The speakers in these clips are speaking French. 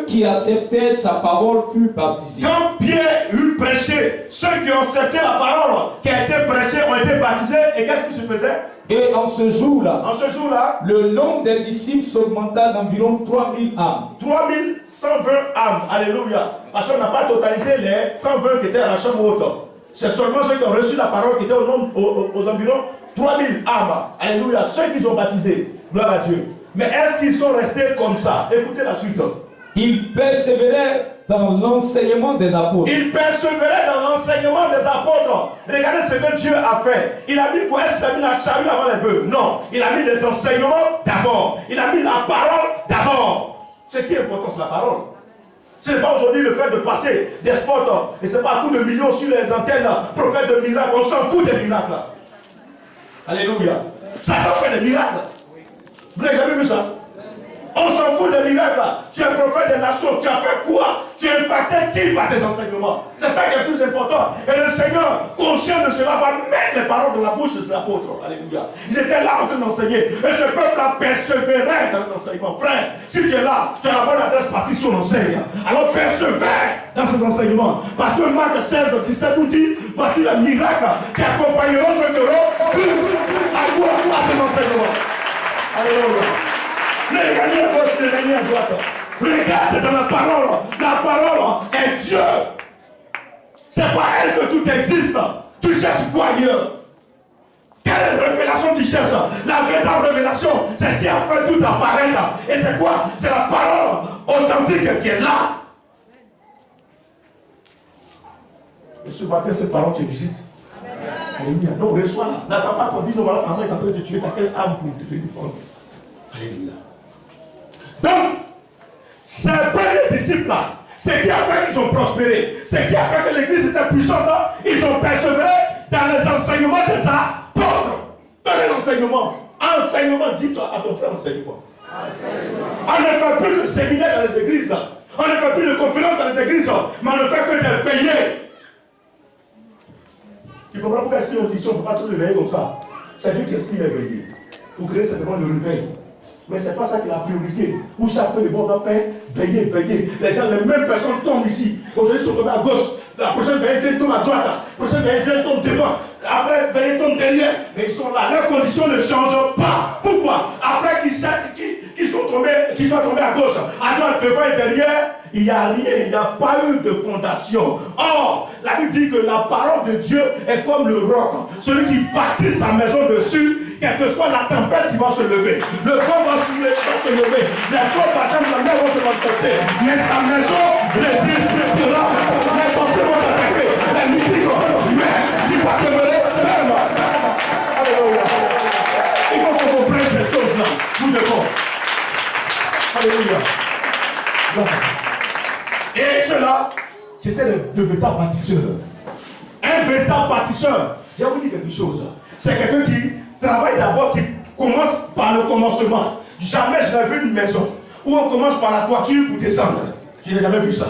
ceux qui acceptaient sa parole furent baptisés. Quand Pierre eut prêché, ceux qui ont accepté la parole qui a été prêchée ont été baptisés. Et qu'est-ce qui se faisait? Et en ce jour-là, le nombre des disciples s'augmenta d'environ 3000 âmes. 3120 âmes. Alléluia. Parce qu'on n'a pas totalisé les 120 qui étaient à la chambre haute. C'est seulement ceux qui ont reçu la parole qui étaient aux environs 3000 âmes. Alléluia. Ceux qui sont baptisés. Gloire à Dieu. Mais est-ce qu'ils sont restés comme ça? Écoutez la suite. Ils persévéraient dans l'enseignement des apôtres. Regardez ce que Dieu a fait. Il a mis quoi? Est-ce qu'il a mis la charrue avant les bœufs? Non. Il a mis les enseignements d'abord. Il a mis la parole d'abord. Ce qui est important, c'est la parole. Ce n'est pas aujourd'hui le fait de passer des spots et ce n'est pas un coup de millions sur les antennes, prophète de miracles. On s'en fout des miracles. Alléluia. Ça fait des miracles. Vous n'avez jamais vu ça? On s'en fout des miracles. Tu es prophète des nations. Tu as fait quoi? Tu as impacté qui par tes enseignements? C'est ça qui est le plus important. Et le Seigneur, conscient de cela, va mettre les paroles dans la bouche de ses apôtres. Alléluia. Ils étaient là en train d'enseigner. Et ce peuple a persévéré dans les enseignements. Frère, si tu es là, tu as la bonne adresse parce qu'ils enseigne. Alors persévère dans ces enseignements. Parce que Marc 16, 17 nous dit, voici les miracles qui accompagneront ceux qui auront à quoi? À ces enseignements. Alléluia. Ne regardez à gauche, ne regardez à droite. Regarde dans la parole. La parole est Dieu. C'est pas elle que tout existe. Tu cherches quoi ailleurs? Quelle révélation tu cherches? La véritable révélation, c'est ce qui a fait tout apparaître. Et c'est quoi? C'est la parole authentique qui est là. Et ce matin, cette parole te visite. Alléluia. Donc reçois-la. N'attends pas qu'on dise, non, voilà, maman est en train de te tuer. T'as quelle âme pour te défendre? Alléluia. Donc, ces premiers disciples-là, c'est qui a fait qu'ils ont prospéré, c'est qui a fait que l'église était puissante, ils ont persévéré dans les enseignements des apôtres. Dans les enseignements. Enseignement, dis-toi à ton frère enseignement. On ne fait plus de séminaires dans les églises, on ne fait plus de conférences dans les églises, mais on ne fait que des veillées. Tu comprends pourquoi si on dit on ne peut pas tout le veiller comme ça? C'est Dieu qui explique les veillées. Pour créer simplement le réveil. Mais ce n'est pas ça qui est la priorité. Où chaque fois, on doit faire veiller, veiller. Les gens, les mêmes personnes tombent ici. Aujourd'hui, ils sont tombés à gauche. La prochaine veillée tombe à droite. La prochaine veillée tombe devant. Après, veillée tombe derrière. Mais ils sont là. Leurs conditions ne changent pas. Pourquoi? Après qu'ils soient tombés à gauche, à droite, devant et derrière, il n'y a rien. Il n'y a pas eu de fondation. Or, la Bible dit que la parole de Dieu est comme le roc. Celui qui bâtit sa maison dessus, quelle que soit la tempête qui va se lever, le vent va se lever, les corps battants de la mer vont se manifester, mais sa maison résistera, les sorciers vont s'attaquer, les mystiques, mais tu vas te mener ferme. Alléluia. Il faut qu'on comprenne ces choses-là. Nous devons. Alléluia. Et ceux-là, c'était de véritables bâtisseurs. Un véritable bâtisseur, je vais vous dire quelque chose. C'est quelqu'un qui travaille d'abord, qui commence par le commencement. Jamais je n'ai vu une maison où on commence par la toiture pour descendre. Je n'ai jamais vu ça.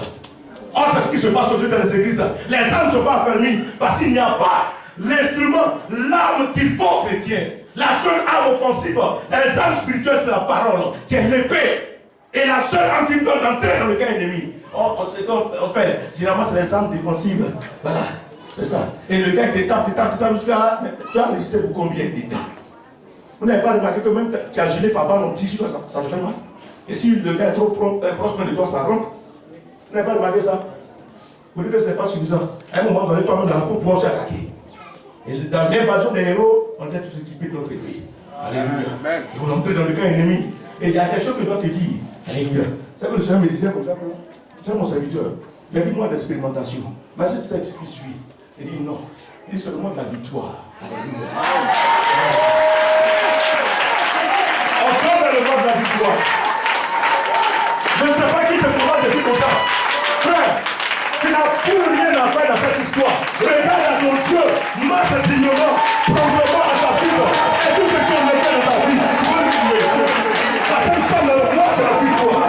Or, c'est ce qui se passe aujourd'hui dans les églises. Les âmes ne sont pas affermies parce qu'il n'y a pas l'instrument, l'arme qu'il faut aux chrétiens. La seule arme offensive dans les armes spirituelles, c'est la parole, qui est l'épée. Et la seule arme qui doit entrer dans le camp ennemi. C'est qu'on fait. Généralement, c'est les armes défensives. Voilà. C'est ça. Et le gars qui tape jusqu'à. Tu as resté pour combien d'étapes? Vous n'avez pas remarqué que même tu as gelé par balle en tissu, ça te fait mal. Et si le gars est trop proche de toi, ça rentre. Vous n'avez pas remarqué ça? Vous dites que ce n'est pas suffisant. À un moment donné, toi-même, pour pouvoir s'attaquer. Et dans l'invasion des héros, on est tous équipés de notre épée. Alléluia. Ils vont entrer dans le camp ennemi. Et il y a quelque chose que je dois te dire. Alléluia. C'est que le Seigneur me disait comme ça, tu es mon serviteur. Il a dit moi d'expérimentation. Mais c'est ce qui suit. Il dit non. Il dit seulement de la victoire. Alléluia. On prend le vent de la victoire. Je ne sais pas qui te combat depuis longtemps. Frère, tu n'as plus rien à faire dans cette histoire. Regarde à ton Dieu, masse d'ignorants, probablement assassins, et tout ce qui sont mettés dans ta vie. Tu peux le tuer. Parce que nous sommes dans le plan de la victoire.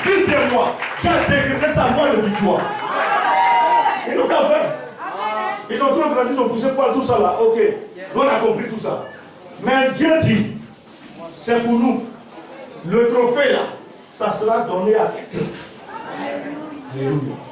Dixième mois, j'ai décrété sa loi de victoire. Ils n'ont qu'à faire. Ils ont trop grandi, ils ont poussé poil, tout ça là. Ok, on a compris tout ça. Mais Dieu dit, c'est pour nous. le trophée là, ça sera donné à quelqu'un. Alléluia.